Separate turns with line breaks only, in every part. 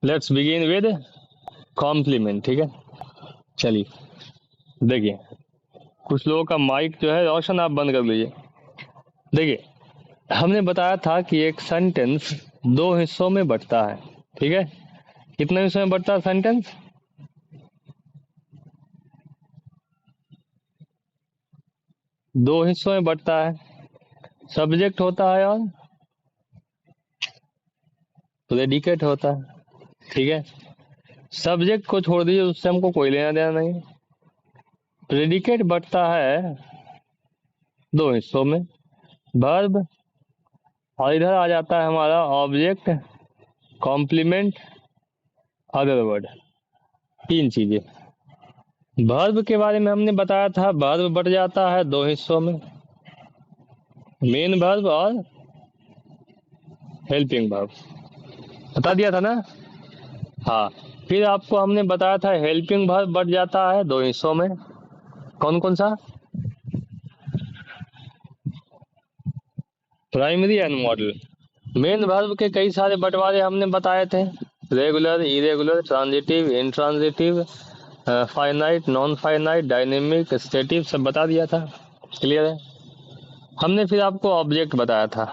Let's begin with complement. ठीक है, चलिए देखिए, कुछ लोगों का माइक जो है रोशन आप बंद कर लीजिए। देखिए, हमने बताया था कि एक सेंटेंस दो हिस्सों में बंटता है। ठीक है, कितने हिस्सों में बंटता है सेंटेंस? दो हिस्सों में बंटता है। सब्जेक्ट होता है और प्रेडिकेट होता है। ठीक है, सब्जेक्ट को छोड़ दीजिए, उससे हमको कोई लेना देना नहीं। प्रेडिकेट बंटता है दो हिस्सों में, वर्ब, और इधर आ जाता है हमारा ऑब्जेक्ट, कॉम्प्लीमेंट, अदर वर्ड। तीन चीजें। वर्ब के बारे में हमने बताया था, वर्ब बट जाता है दो हिस्सों में, मेन वर्ब और हेल्पिंग वर्ब। बता दिया था ना? हाँ, फिर आपको हमने बताया था हेल्पिंग वर्ब बट जाता है दो हिस्सों में। कौन कौन सा? Primary and model. Main verb के कई सारे बंटवारे हमने बताए थे, regular, irregular, transitive, intransitive, finite, non finite, dynamic, stative, सब बता दिया था। क्लियर है? हमने फिर आपको ऑब्जेक्ट बताया था।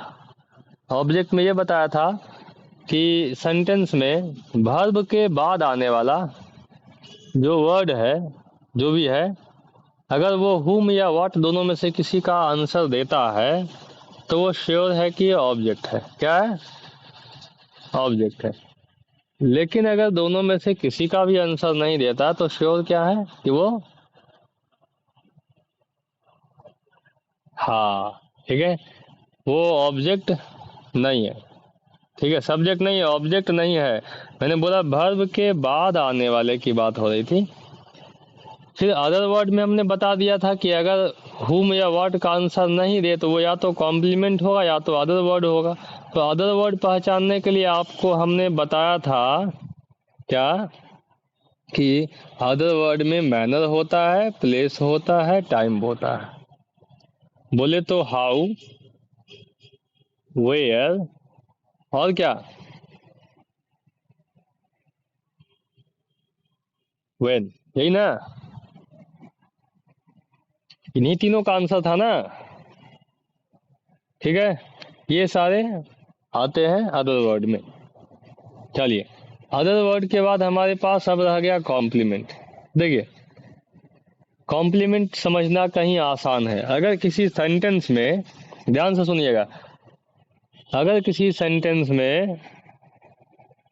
ऑब्जेक्ट में ये बताया था कि सेंटेंस में वर्ब के बाद आने वाला जो वर्ड है, जो भी है, अगर वो हुम या व्हाट दोनों में से किसी का आंसर देता है तो वो श्योर है कि ये ऑब्जेक्ट है। क्या है? ऑब्जेक्ट है। लेकिन अगर दोनों में से किसी का भी आंसर नहीं देता तो श्योर क्या है कि वो, हाँ ठीक है, वो ऑब्जेक्ट नहीं है। ठीक है, सब्जेक्ट नहीं है, ऑब्जेक्ट नहीं है। मैंने बोला वर्ब के बाद आने वाले की बात हो रही थी। फिर अदर वर्ड में हमने बता दिया था कि अगर हुम या व्हाट का आंसर नहीं दे तो वो या तो कॉम्प्लीमेंट होगा या तो अदर वर्ड होगा। तो अदर वर्ड पहचानने के लिए आपको हमने बताया था क्या, कि अदर वर्ड में मैनर होता है, प्लेस होता है, टाइम होता है। बोले तो हाउ, वेयर, और क्या? व्हेन। यही ना? इन्हीं तीनों का आंसर था ना? ठीक है, ये सारे आते हैं अदर वर्ड में। चलिए, अदर वर्ड के बाद हमारे पास अब रह गया कॉम्प्लीमेंट। देखिए, कॉम्प्लीमेंट समझना कहीं आसान है। अगर किसी सेंटेंस में, ध्यान से सुनिएगा, अगर किसी सेंटेंस में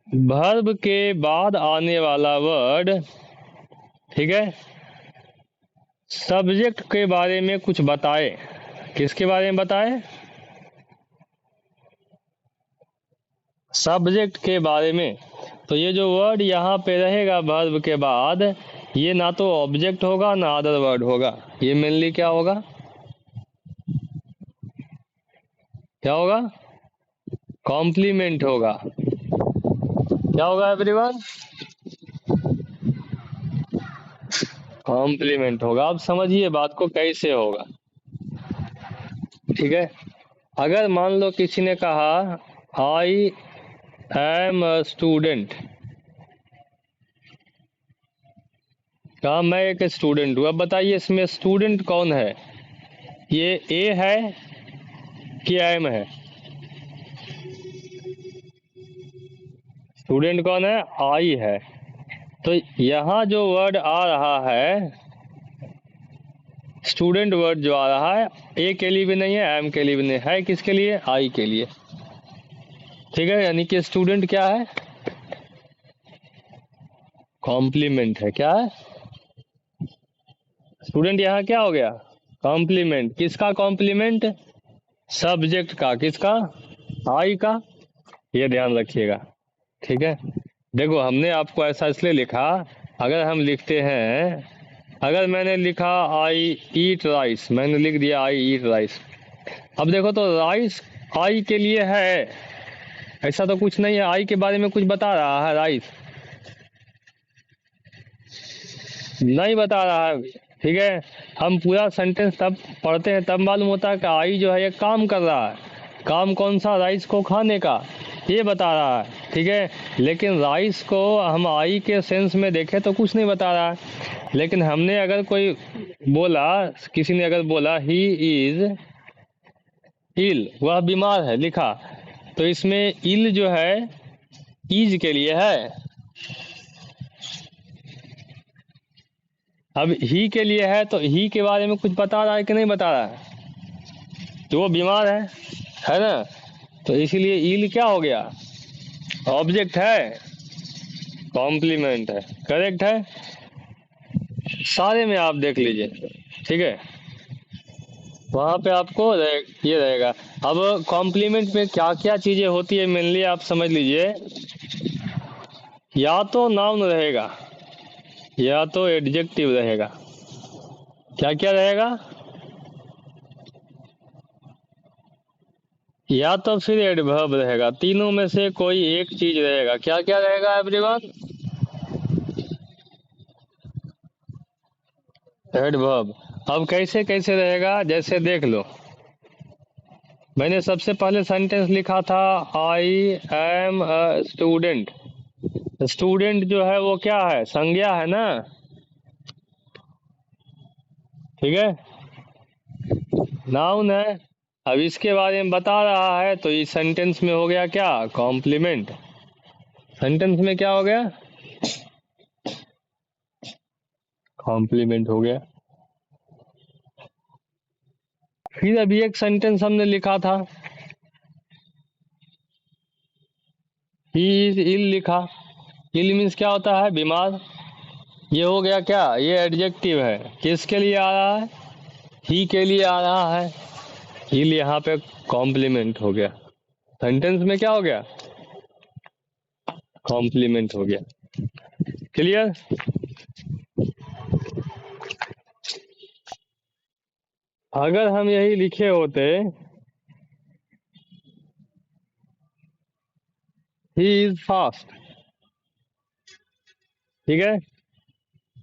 वर्ब के बाद आने वाला वर्ड, ठीक है, सब्जेक्ट के बारे में कुछ बताए। किसके बारे में बताए? सब्जेक्ट के बारे में। तो ये जो वर्ड यहाँ पे रहेगा वर्ब के बाद, ये ना तो ऑब्जेक्ट होगा ना अदर वर्ड होगा, ये मेनली क्या होगा? क्या होगा? कॉम्प्लीमेंट होगा। क्या होगा एवरीवन? कॉम्प्लीमेंट होगा। अब समझिए बात को कैसे होगा। ठीक है, अगर मान लो किसी ने कहा आई एम अ स्टूडेंट, कहा मैं एक स्टूडेंट हूँ। अब बताइए इसमें स्टूडेंट कौन है? ये ए है कि एम है? स्टूडेंट कौन है? आई है। तो यहाँ जो वर्ड आ रहा है, स्टूडेंट वर्ड जो आ रहा है, ए के लिए भी नहीं है, एम के लिए भी नहीं है, किसके लिए? आई के लिए। ठीक है, यानी कि स्टूडेंट क्या है? कॉम्प्लीमेंट है। क्या है? स्टूडेंट यहाँ क्या हो गया? कॉम्प्लीमेंट। किसका कॉम्प्लीमेंट? सब्जेक्ट का। किसका? आई का। ये ध्यान रखिएगा। ठीक है, देखो हमने आपको ऐसा इसलिए लिखा, अगर हम लिखते हैं, अगर मैंने लिखा आई ईट राइस, मैंने लिख दिया आई ईट राइस। अब देखो तो राइस आई के लिए है, ऐसा तो कुछ नहीं है। आई के बारे में कुछ बता रहा है राइस? नहीं बता रहा है। ठीक है, हम पूरा सेंटेंस तब पढ़ते हैं तब मालूम होता है कि आई जो है ये काम कर रहा है। काम कौन सा? राइस को खाने का। ये बता रहा है, ठीक है। लेकिन राइस को हम आई के सेंस में देखें तो कुछ नहीं बता रहा है। लेकिन हमने अगर कोई बोला, किसी ने अगर बोला ही इज इल, वह बीमार है लिखा, तो इसमें इल जो है इज के लिए है। अब ही के लिए है तो ही के बारे में कुछ बता रहा है कि नहीं बता रहा है, तो वो बीमार है ना। तो इसीलिए इल क्या हो गया, ऑब्जेक्ट है, कॉम्प्लीमेंट है, करेक्ट है। सारे में आप देख लीजिए, ठीक है, वहां पे आपको ये रहेगा। अब कॉम्प्लीमेंट में क्या क्या चीजें होती है मेनली आप समझ लीजिए। या तो नाउन रहेगा या तो एडजेक्टिव रहेगा। क्या क्या रहेगा, या तो फिर एडवर्ब रहेगा। तीनों में से कोई एक चीज रहेगा। क्या क्या रहेगा एवरीवन, एडवर्ब। अब कैसे कैसे रहेगा, जैसे देख लो, मैंने सबसे पहले सेंटेंस लिखा था I am a student. Student जो है वो क्या है, संज्ञा है ना, ठीक है, नाउन है। अब इसके बारे में बता रहा है तो इस सेंटेंस में हो गया क्या, कॉम्प्लीमेंट। सेंटेंस में क्या हो गया, कॉम्प्लीमेंट हो गया। फिर अभी एक सेंटेंस हमने लिखा था, ही इज इल लिखा। इल मीन्स क्या होता है, बीमार। ये हो गया क्या, ये एडजेक्टिव है, किसके लिए आ रहा है, ही के लिए आ रहा है। इल यहाँ पे कॉम्प्लीमेंट हो गया, सेंटेंस में क्या हो गया, कॉम्प्लीमेंट हो गया। क्लियर। अगर हम यही लिखे होते ही इज फास्ट, ठीक है,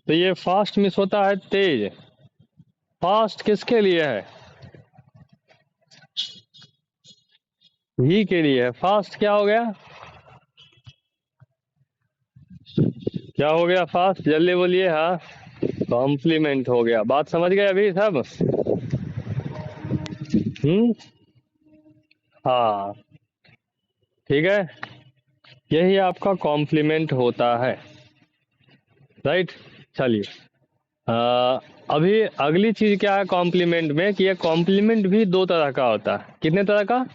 तो ये फास्ट मिस होता है तेज। फास्ट किसके लिए है, ही के लिए है। फास्ट क्या हो गया, क्या हो गया फास्ट, जल्दी बोलिए। हाँ, कॉम्प्लीमेंट हो गया। बात समझ गए अभी सब। हम्म, हाँ, ठीक है, यही आपका कॉम्प्लीमेंट होता है, राइट। चलिए, अभी अगली चीज क्या है कॉम्प्लीमेंट में, कि ये कॉम्प्लीमेंट भी दो तरह का होता है। कितने तरह का,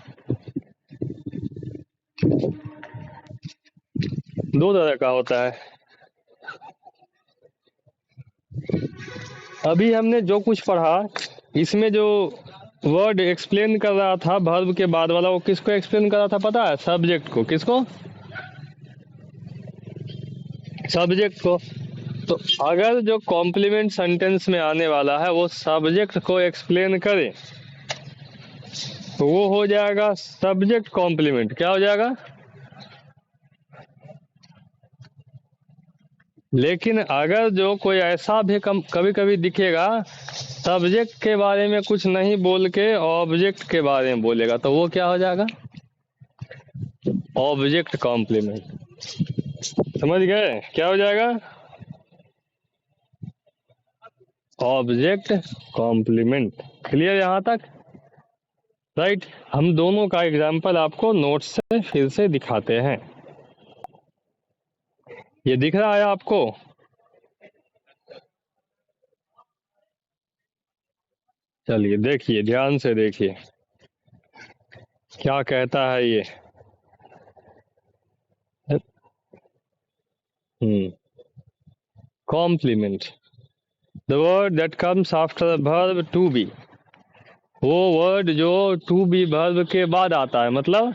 दो तरह का होता है। अभी हमने जो कुछ पढ़ा, इसमें जो वर्ड एक्सप्लेन कर रहा था वर्ब के बाद वाला, वो किसको एक्सप्लेन कर रहा था पता है, सब्जेक्ट को। किसको, सब्जेक्ट को। तो अगर जो कॉम्प्लीमेंट सेंटेंस में आने वाला है वो सब्जेक्ट को एक्सप्लेन करे तो वो हो जाएगा सब्जेक्ट कॉम्प्लीमेंट। क्या हो जाएगा, लेकिन अगर जो कोई ऐसा भी कभी कभी दिखेगा सब्जेक्ट के बारे में कुछ नहीं बोल के ऑब्जेक्ट के बारे में बोलेगा, तो वो क्या हो जाएगा, ऑब्जेक्ट कॉम्प्लीमेंट। समझ गए, क्या हो जाएगा, ऑब्जेक्ट कॉम्प्लीमेंट। क्लियर यहाँ तक, राइट। हम दोनों का एग्जाम्पल आपको नोट्स से फिर से दिखाते हैं। ये दिख रहा है आपको, चलिए देखिए, ध्यान से देखिए क्या कहता है ये। Complement, the word that comes after the verb to be. वो वर्ड जो टू बी वर्ब के बाद आता है, मतलब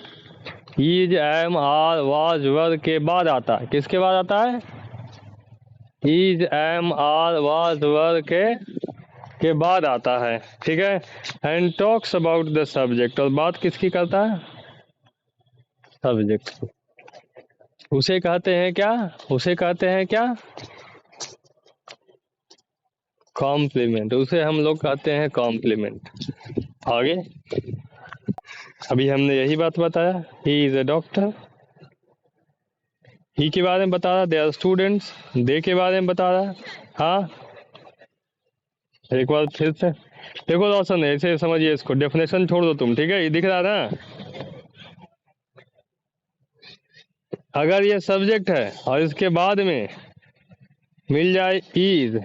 is am are was verb के बाद आता है। किसके बाद आता है, is am are was verb के बाद आता है, ठीक है। And talks about the subject, और बात किसकी करता है, सब्जेक्ट। उसे कहते हैं क्या, उसे कहते हैं क्या, कॉम्प्लीमेंट। उसे हम लोग कहते हैं कॉम्प्लीमेंट। आगे, अभी हमने यही बात बताया, ही इज ए डॉक्टर। ही के बारे में बता रहा, दे आर स्टूडेंट्स। दे के बारे में बता रहा। हाँ, एक बार फिर से देखो रोशन, ऐसे समझिए इसको, डेफिनेशन छोड़ दो तुम, ठीक है, ये दिख रहा है ना। अगर ये सब्जेक्ट है और इसके बाद में मिल जाए इज,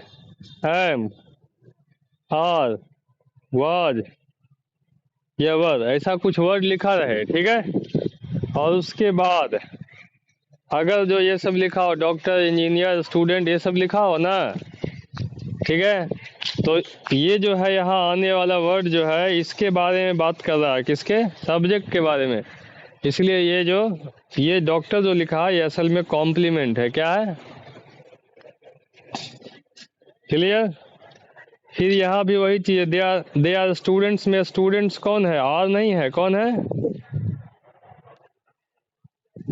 एम, आर, वाज या वर, ऐसा कुछ वर्ड लिखा रहे, ठीक है, और उसके बाद अगर जो ये सब लिखा हो, डॉक्टर, इंजीनियर, स्टूडेंट, ये सब लिखा हो ना, ठीक है, तो ये जो है यहाँ आने वाला वर्ड जो है इसके बारे में बात कर रहा है, किसके, सब्जेक्ट के बारे में। इसलिए ये डॉक्टर जो लिखा है ये असल में कॉम्प्लीमेंट है। क्या है, क्लियर। फिर यहाँ भी वही चीज, दे आर स्टूडेंट्स में स्टूडेंट्स कौन है, आर नहीं है, कौन है,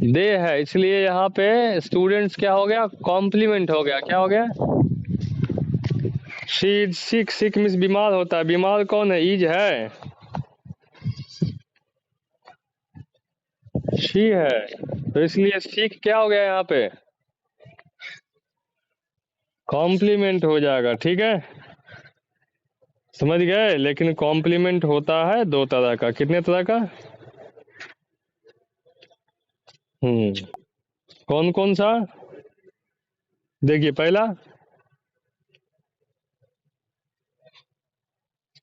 दे है, इसलिए यहाँ पे स्टूडेंट्स क्या हो गया, कॉम्प्लीमेंट हो गया। क्या हो गया, she is sick, sick means बीमार होता है, बीमार कौन है, इज है, शी है, तो इसलिए सिक क्या हो गया यहाँ पे, कॉम्प्लीमेंट हो जाएगा, ठीक है, समझ गए। लेकिन कॉम्प्लीमेंट होता है दो तरह का, कितने तरह का, कौन कौन सा, देखिए पहला,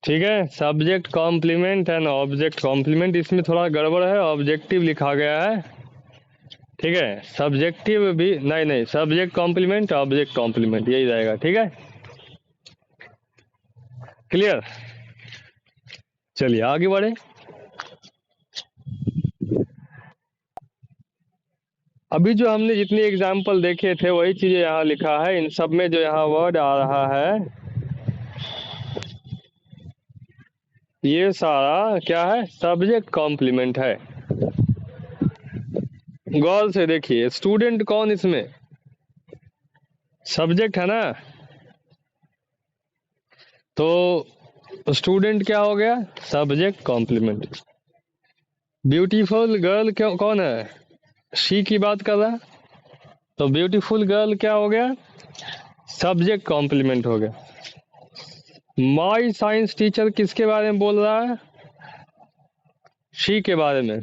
ठीक है, subject complement and object complement. इसमें थोड़ा गड़बड़ है, ऑब्जेक्टिव लिखा गया है, ठीक है, सब्जेक्टिव भी नहीं, सब्जेक्ट कॉम्प्लीमेंट, ऑब्जेक्ट कॉम्प्लीमेंट, यही रहेगा, ठीक है, क्लियर। चलिए आगे बढ़े। अभी जो हमने जितनी एग्जाम्पल देखे थे वही चीजें यहाँ लिखा है। इन सब में जो यहाँ वर्ड आ रहा है ये सारा क्या है, सब्जेक्ट कॉम्प्लीमेंट है। गौर से देखिए, स्टूडेंट कौन इसमें, सब्जेक्ट है ना, तो स्टूडेंट क्या हो गया, सब्जेक्ट कॉम्प्लीमेंट। ब्यूटीफुल गर्ल क्यों, कौन है, शी की बात कर रहा, तो ब्यूटीफुल गर्ल क्या हो गया, सब्जेक्ट कॉम्प्लीमेंट हो गया। माई साइंस टीचर किसके बारे में बोल रहा है, शी के बारे में,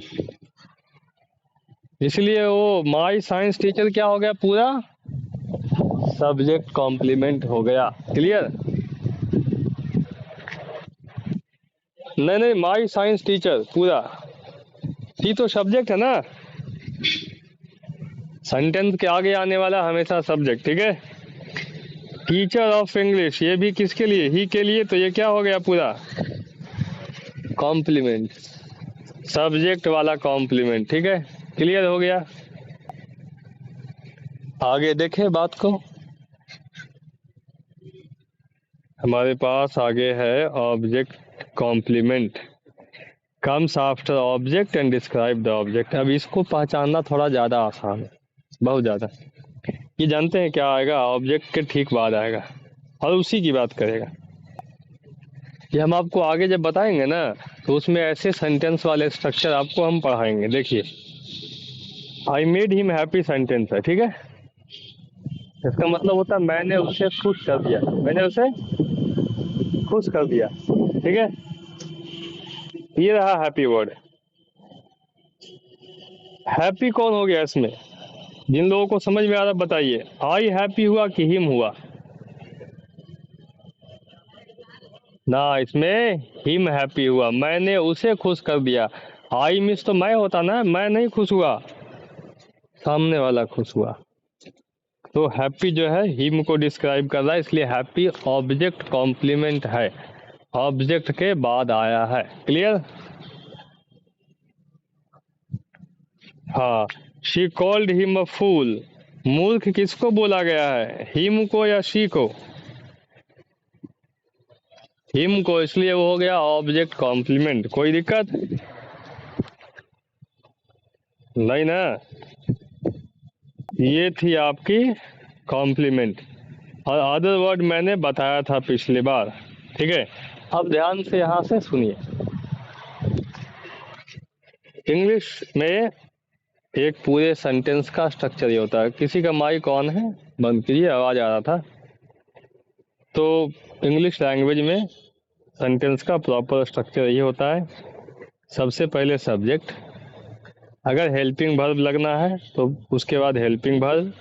इसलिए वो माई साइंस टीचर क्या हो गया, पूरा सब्जेक्ट कॉम्प्लीमेंट हो गया, क्लियर। नहीं, माई साइंस टीचर पूरा, टी तो सब्जेक्ट है ना, सेंटेंस के आगे आने वाला हमेशा सब्जेक्ट, ठीक है। टीचर ऑफ इंग्लिश ये भी किसके लिए, ही के लिए, तो ये क्या हो गया, पूरा कॉम्प्लीमेंट, सब्जेक्ट वाला कॉम्प्लीमेंट, ठीक है, क्लियर हो गया। आगे देखे बात को, हमारे पास आगे है object complement comes after object and describe the object. अब इसको पहचानना थोड़ा ज्यादा आसान है, बहुत ज्यादा। ये जानते हैं क्या आएगा, ऑब्जेक्ट के ठीक बाद आएगा और उसी की बात करेगा। ये हम आपको आगे जब बताएंगे ना तो उसमें ऐसे सेंटेंस वाले स्ट्रक्चर आपको हम पढ़ाएंगे। देखिए, I made him happy sentence है, ठीक है, इसका मतलब होता है मैंने उसे खुश कर दिया, मैंने उसे खुश कर दिया, ठीक है, ये रहा हैप्पी वर्ड। हैप्पी कौन हो गया इसमें, जिन लोगों को समझ में आ रहा बताइए, आई हैप्पी हुआ कि हिम हुआ ना, इसमें हिम हैप्पी हुआ, मैंने उसे खुश कर दिया। आई मिस तो मैं होता ना, मैं नहीं खुश हुआ, सामने वाला खुश हुआ। तो हैप्पी जो है हिम को डिस्क्राइब कर रहा है, इसलिए हैप्पी ऑब्जेक्ट कॉम्प्लीमेंट है, ऑब्जेक्ट के बाद आया है, क्लियर। हाँ, शी कॉल्ड हिम अ फूल, मूर्ख किसको बोला गया है, हिम को या शी को, हिम को, इसलिए वो हो गया ऑब्जेक्ट कॉम्प्लीमेंट। कोई दिक्कत नहीं ना, ये थी आपकी कॉम्प्लीमेंट और अदर वर्ड मैंने बताया था पिछली बार, ठीक है। अब ध्यान से यहाँ से सुनिए, इंग्लिश में एक पूरे सेंटेंस का स्ट्रक्चर ये होता है। किसी का माइक ऑन है, बंद कीजिए, आवाज आ रहा था। तो इंग्लिश लैंग्वेज में सेंटेंस का प्रॉपर स्ट्रक्चर ये होता है। सबसे पहले सब्जेक्ट, अगर हेल्पिंग वर्ब लगना है तो उसके बाद हेल्पिंग वर्ब,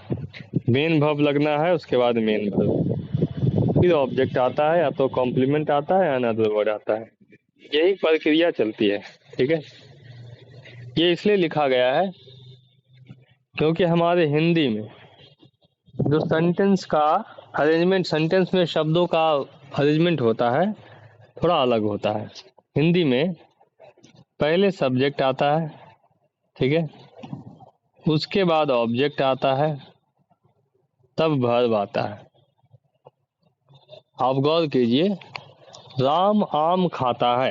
मेन वर्ब लगना है उसके बाद मेन वर्ब, फिर ऑब्जेक्ट आता है, या तो कॉम्प्लीमेंट आता है या अनदर वर्ड आता है। यही प्रक्रिया चलती है। ठीक है, ये इसलिए लिखा गया है क्योंकि हमारे हिंदी में जो सेंटेंस का अरेंजमेंट, सेंटेंस में शब्दों का अरेंजमेंट होता है थोड़ा अलग होता है। हिंदी में पहले सब्जेक्ट आता है, ठीक है, उसके बाद ऑब्जेक्ट आता है, तब वर्ब आता है। आप गौर कीजिए, राम आम खाता है,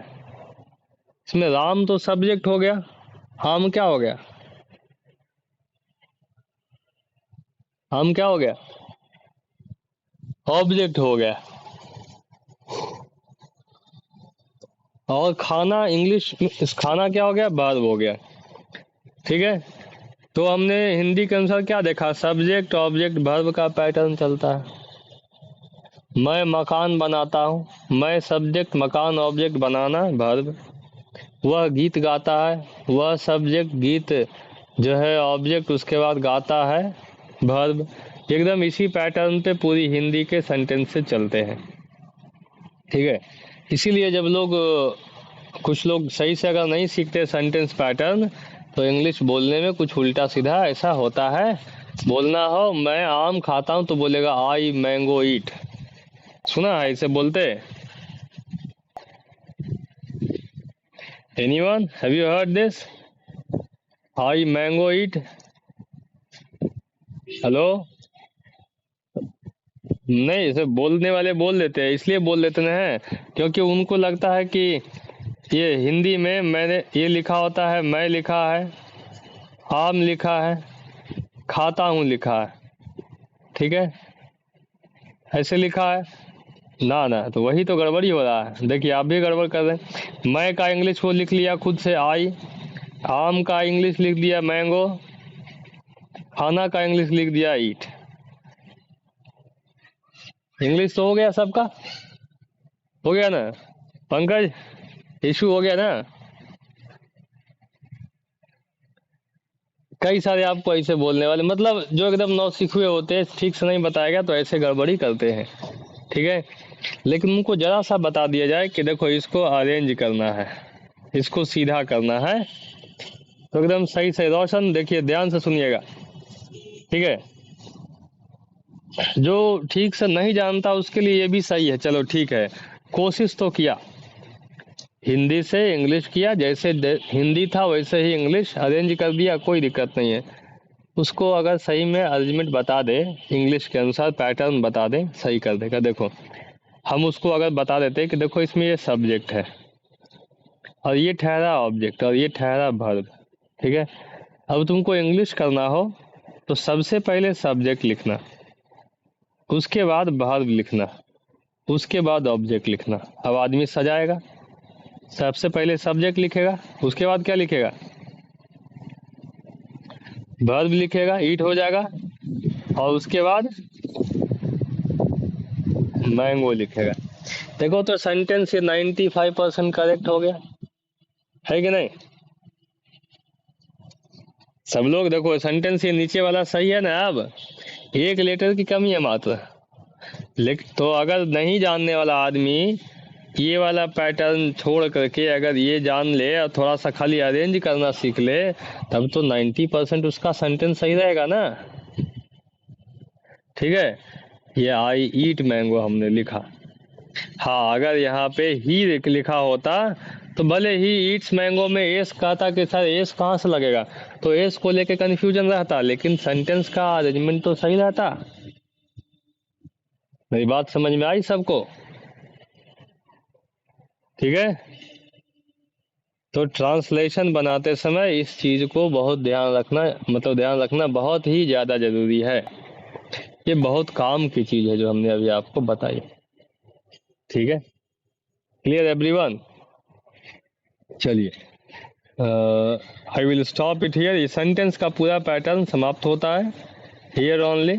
इसमें राम तो सब्जेक्ट हो गया, आम क्या हो गया? आम क्या हो गया? ऑब्जेक्ट हो गया। और खाना, इंग्लिश इस खाना क्या हो गया? वर्ब हो गया। ठीक है, तो हमने हिंदी के अनुसार क्या देखा? सब्जेक्ट ऑब्जेक्ट वर्ब का पैटर्न चलता है। मैं मकान बनाता हूँ, मैं सब्जेक्ट, मकान ऑब्जेक्ट, बनाना वर्ब। वह गीत गाता है, वह सब्जेक्ट, गीत जो है ऑब्जेक्ट, उसके बाद गाता है वर्ब। एकदम इसी पैटर्न पे पूरी हिंदी के सेंटेंस से चलते हैं। ठीक है, इसीलिए जब लोग, कुछ लोग सही से अगर नहीं सीखते सेंटेंस पैटर्न, तो इंग्लिश बोलने में कुछ उल्टा सीधा ऐसा होता है। बोलना हो मैं आम खाता हूँ तो बोलेगा आई मैंगो ईट। सुना है इसे बोलते? Anyone, have you heard this? I mango eat. Hello? नहीं, इसे बोलने वाले बोल देते हैं, इसलिए बोल देते हैं क्योंकि उनको लगता है कि ये हिंदी में मैंने ये लिखा होता है, मैं लिखा है, आम लिखा है, खाता हूँ लिखा है। ठीक है, ऐसे लिखा है ना ना, तो वही तो गड़बड़ी हो रहा है। देखिए आप भी गड़बड़ कर रहे हैं। मैं का इंग्लिश को लिख लिया खुद से आई, आम का इंग्लिश लिख दिया मैंगो, खाना का इंग्लिश लिख दिया ईट। इंग्लिश तो हो गया सबका, हो गया ना पंकज? इशू हो गया ना? कई सारे आपको ऐसे बोलने वाले, मतलब जो एकदम नौसिखुए होते हैं, ठीक से नहीं बताएगा तो ऐसे गड़बड़ी करते हैं। ठीक है, लेकिन उनको जरा सा बता दिया जाए कि देखो इसको अरेंज करना है, इसको सीधा करना है, तो एकदम सही से। रोशन देखिए, ध्यान से सुनिएगा। ठीक है, जो ठीक से नहीं जानता उसके लिए ये भी सही है। चलो ठीक है, कोशिश तो किया, हिंदी से इंग्लिश किया, जैसे हिंदी था वैसे ही इंग्लिश अरेंज कर दिया, कोई दिक्कत नहीं है। उसको अगर सही में अरेंजमेंट बता दे, इंग्लिश के अनुसार पैटर्न बता दे, सही कर देगा। देखो हम उसको अगर बता देते कि देखो इसमें ये सब्जेक्ट है और ये ठहरा ऑब्जेक्ट और ये ठहरा वर्ब। ठीक है, अब तुमको इंग्लिश करना हो तो सबसे पहले सब्जेक्ट लिखना, उसके बाद वर्ब लिखना, उसके बाद ऑब्जेक्ट लिखना। अब आदमी सजाएगा, सबसे पहले सब्जेक्ट लिखेगा, उसके बाद क्या लिखेगा? वर्ब लिखेगा, ईट हो जाएगा, और उसके बाद मैंगो लिखेगा। देखो तो सेंटेंस ये 95% करेक्ट हो गया है कि नहीं? सब लोग देखो, सेंटेंस ये नीचे वाला सही है ना? अब एक लेटर की कमी है मात्र। लेकिन तो अगर नहीं जानने वाला आदमी ये वाला पैटर्न छोड़ करके अगर ये जान ले और थोड़ा सा खाली अरेंज करना सीख ले, तब तो 90% उसका सेंटेंस सही रहेगा ना। ठीक है, ये आई ईट मैंगो हमने लिखा। हाँ, अगर यहाँ पे ही लिखा होता तो भले ही ईट्स मैंगो में एस कहता कि सर एस कहाँ से लगेगा, तो एस को लेके कंफ्यूजन रहता, लेकिन सेंटेंस का अरेंजमेंट तो सही रहता। मेरी बात समझ में आई सबको? ठीक है, तो ट्रांसलेशन बनाते समय इस चीज को बहुत ध्यान रखना, मतलब ध्यान रखना बहुत ही ज्यादा जरूरी है। ये बहुत काम की चीज है जो हमने अभी आपको बताई। ठीक है, क्लियर एवरीवन? चलिए, I will stop it here. ये सेंटेंस का पूरा पैटर्न समाप्त होता है हियर ओनली।